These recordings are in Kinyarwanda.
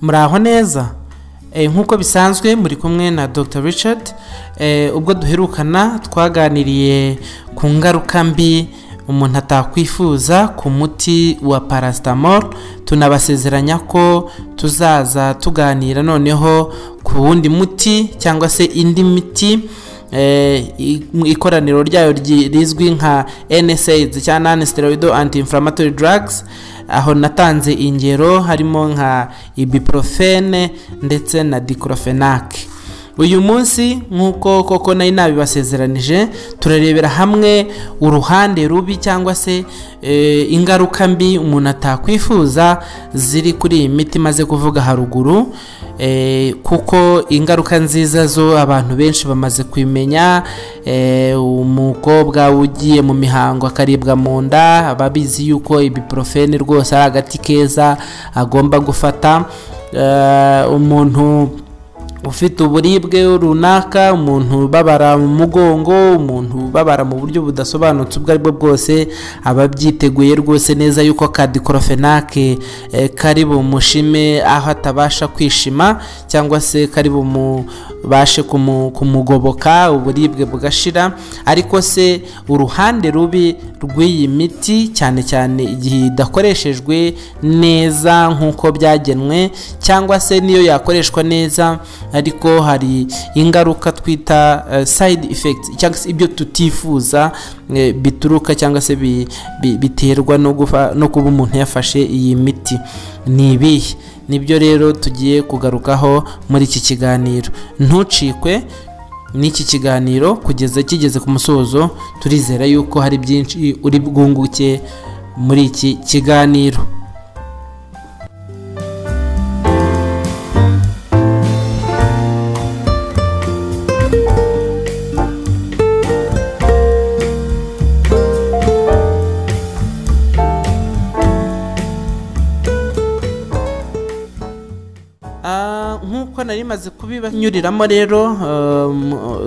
muraho neza nkuko bisanzwe muri kumwe na Dr. Richard ubwo duherukana twaganiriye ku ngaruka mbi umuntu atakwifuza ku muti wa paracetamol tunabasezeranya ko tuzaza tuganira noneho ku wundi muti cyangwa se indi miti ikoraniro ryayo rizwi nka NSAIDs cyangwa non-steroidal anti-inflammatory drugs aho natanze ingero harimo nka Ibuprofen ndetse na diclofenac. Uyu munsi nkuko koko nayi nabibasezeranije turarebera hamwe uruhande rubi cyangwa se ingaruka mbi umuntu atakwifuza ziri kuri iyi miti maze kuvuga haruguru, kuko ingaruka nziza zo abantu benshi bamaze kwimenya. Umukobwa ugiye mu mihango akaribwa mu nda ababizi yuko Ibuprofen rwose ari agati keza agomba gufata. Umuntu ufite uburibwe runaka, umuntu babara mu mugongo, umuntu babara mu buryo budasobanutse ubwo aribwo bwose ababyiteguye rwose neza yuko ka diclofenac kari bumushime aho atabasha kwishima cyangwa se kari bumubashe kumugoboka uburibwe bugashira. Ariko se uruhande rubi rw'iyi miti cyane cyane igihe idakoreshejwe neza nkuko byagenwe cyangwa se niyo yakoreshwa neza ariko hari ingaruka twita side effects cyangwa se ibyo tutifuza bituruka cyangwa se biterwa no kuba umuntu yafashe iyi miti. Ni ibihe? Nibyo rero tugiye kugarukaho muri iki kiganiro. Ntucikwe n'iki kiganiro kugeza kigeze ku musozo. Turizera yuko hari byinshi uri bwunguke muri iki kiganiro. Nkuko nari maze kubibanyuriramo rero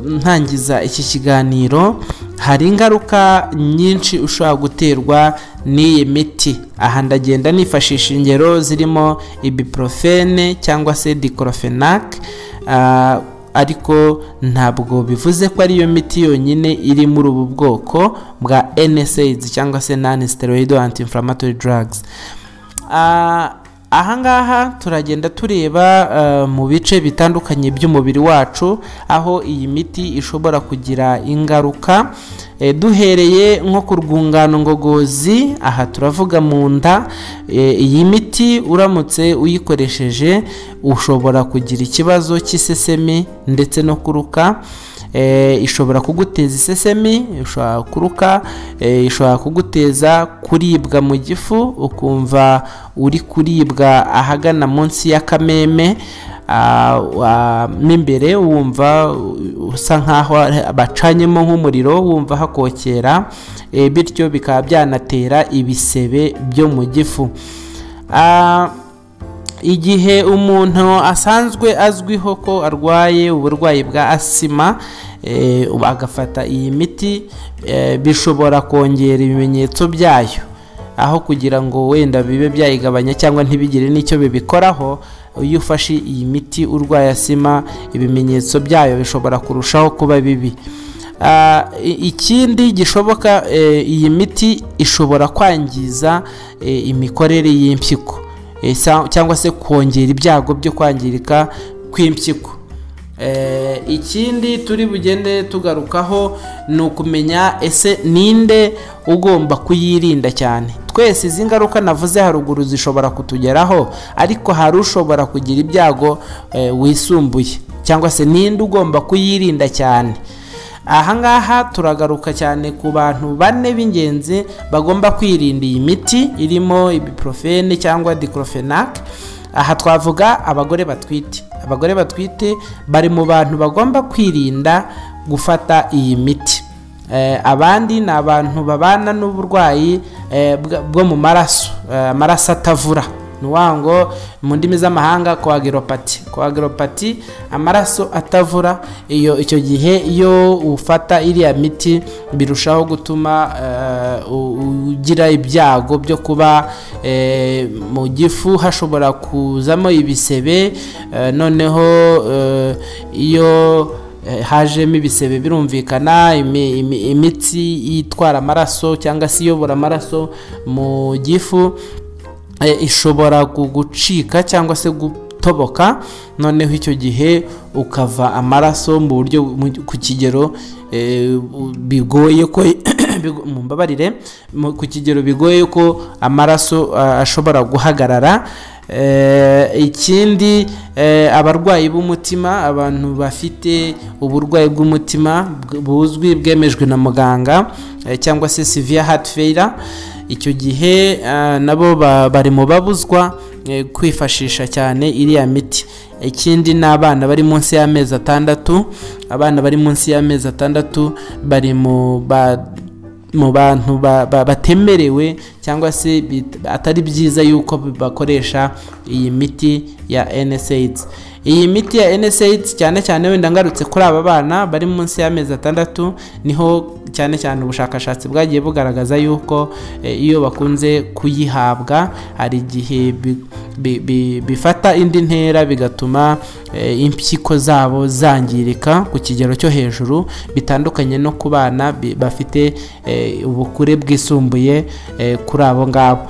ntangiza iki kiganiro, hari ingaruka nyinshi ushobora guterwa n'iyi miti. Aha ndagenda nifashisha ingero zirimo Ibuprofen cyangwa se diclofenac, ariko ntabwo bivuze ko ariyo miti yonyine iri muri ubu bwoko bwa NSAIDs cyangwa se non-steroidal anti-inflammatory drugs. Ahangaha turagenda tureba mu bice bitandukanye by'umubiri wacu aho iyi miti ishobora kugira ingaruka. Duhereye nko ku rwungano ngogozi, aha turavuga mu nda. Iyi miti uramutse uyikoresheje ushobora kugira ikibazo cy'isesemi ndetse no kuruka. Ishobora kuguteza isesemi, ishobora kuruka, ishobora kuguteza kuribwa mu gifu, ukumva uri kuribwa ahagana munsi y'akameme, mimbere wumva usa nkaho bacanyemo nk'umuriro, wumva hakokera, bityo bikaba byanatera ibisebe byo mu gifu. Igihe umuntu asanzwe azwiho ko arwaye uburwayi bwa asima agafata iyi miti, bishobora kongera ibimenyetso byayo aho kugira ngo wenda bibe byayigabanya cyangwa ntibigire n'icyo bibikoraho. Iyo ufashe iyi miti urwaye asima, ibimenyetso byayo bishobora kurushaho kuba bibi. Ikindi gishoboka, iyi miti ishobora kwangiza imikorere y'impyiko cyangwa se kongera ibyago byo kwangirika kw'impyiko. Ikindi turi bugende tugarukaho ni ukumenya ese ninde ugomba kuyirinda cyane. Twese izi ngaruka navuze haruguru zishobora kutugeraho, ariko hari ushobora kugira ibyago wisumbuye, cyangwa se ninde ugomba kuyirinda cyane. Ahangaha turagaruka cyane ku bantu bane b'ingenzi bagomba kwirinda iyi miti irimo Ibuprofen cyangwa diclofenac. Aha twavuga abagore batwite. Abagore batwite bari mu bantu bagomba kwirinda gufata iyi miti. Abandi ni abantu babana n'uburwayi bwo mu maraso, amaraso atavura, nuwango mu ndimi z'amahanga coagulopathy amaraso atavura icyo gihe iyo ufata iriya miti birushaho gutuma ugira ibyago byo kuba mu gifu hashobora kuzamo ibisebe noneho iyo hajemo ibisebe birumvikana imitsi itwara amaraso cyangwa se iyobora amaraso mu gifu ishobora gucika cyangwa se gutoboka noneho icyo gihe ukava amaraso mu buryo ku kigero bigoye ko mumbabarire ku kigero bigoye ko amaraso ashobora guhagarara. Ikindi abarwayi b'umutima abantu bafite uburwayi bw'umutima buzwi bwemejwe na muganga cyangwa se severe heart failure icyo gihe nabo bari mu babuzwa kwifashisha cyane iriya miti. Ikindi n'abana bari munsi y'amezi 6 abana bari munsi y'amezi 6 bari mu bantu batemerewe cyangwa se atari byiza yuko bakoresha iyi miti ya NSAIDs. Iyi miti ya NSAIDs cyane cyane wenda ngarutse kuri aba bana bari munsi y'amezi 6 niho cyane cyane ubushakashatsi bwagiye bugaragaza yuko iyo bakunze kuyihabwa hari igihe bifata indi ntera bigatuma impyiko zabo zangirika ku kigero cyo hejuru bitandukanye no ku bana bafite ubukure bwisumbuye kuri abo ngabo.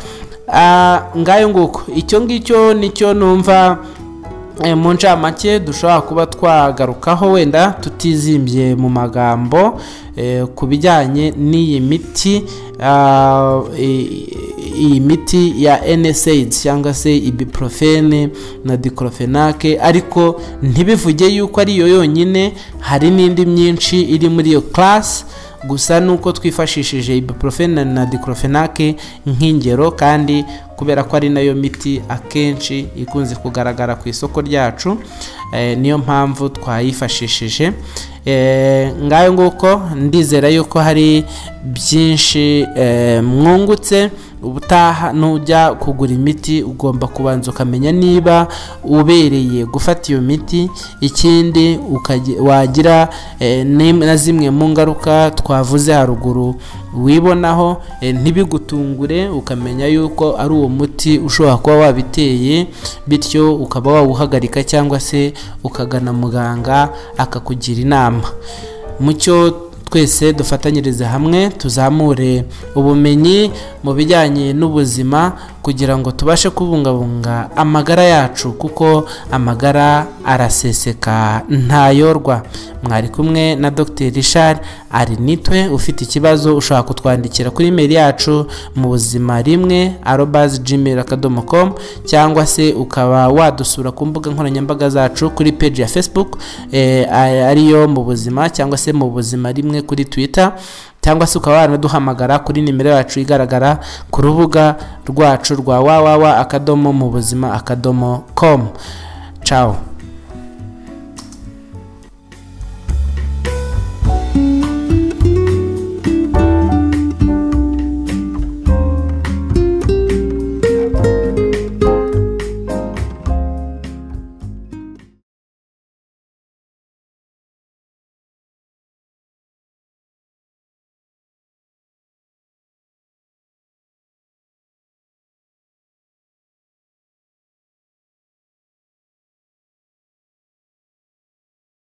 Ngayo nguko icyo ngicyo nicyo numva mu ncamake dushobora kuba twagarukaho wenda tutizimbye mu magambo ku bijyanye n'iyi miti iyi miti ya NSAIDs cyangwa se Ibuprofen na Diclofenac ariko ntibivuge yuko ari yo yonyine hari n'indi myinshi iri muri iyo class gusa nuko twifashishije Ibuprofen na Diclofenac nk'ingero kandi kubera ko ari nayo miti akenshi ikunze kugaragara ku isoko ryacu niyo mpamvu twayifashishije. Ngayo nguko ndizera yuko hari byinshi mwungutse. Ubutaha nujya kugura imiti ugomba kubanza ukamenya niba ubereye gufata iyo miti. Ikindi wagira na zimwe mu ngaruka twavuze haruguru wibonaho ntibigutungure ukamenya yuko ari uwo muti ushobora kuba wabiteye bityo ukaba wawuhagarika cyangwa se ukagana muganga akakugira inama. Mucyo twese dufatanyirize hamwe tuzamure ubumenyi mu bijyanye n'ubuzima kugira ngo tubashe kubungabunga amagara yacu kuko amagara araseseka ntayorwa. Mwari kumwe na Dr. Richard ari nitwe. Ufite ikibazo ushaka kutwandikira kuri email yacu mubuzima1@gmail.com cyangwa se ukaba wadusura ku mbuga nkoranyambaga zacu kuri page ya Facebook ariyo Mubuzima cyangwa se Mubuzima1 kuri Twitter cyangwa se ukaba wanaduhamagara kuri nimero yacu igaragara ku rubuga rwacu rwa www.mubuzima.com. Ciao.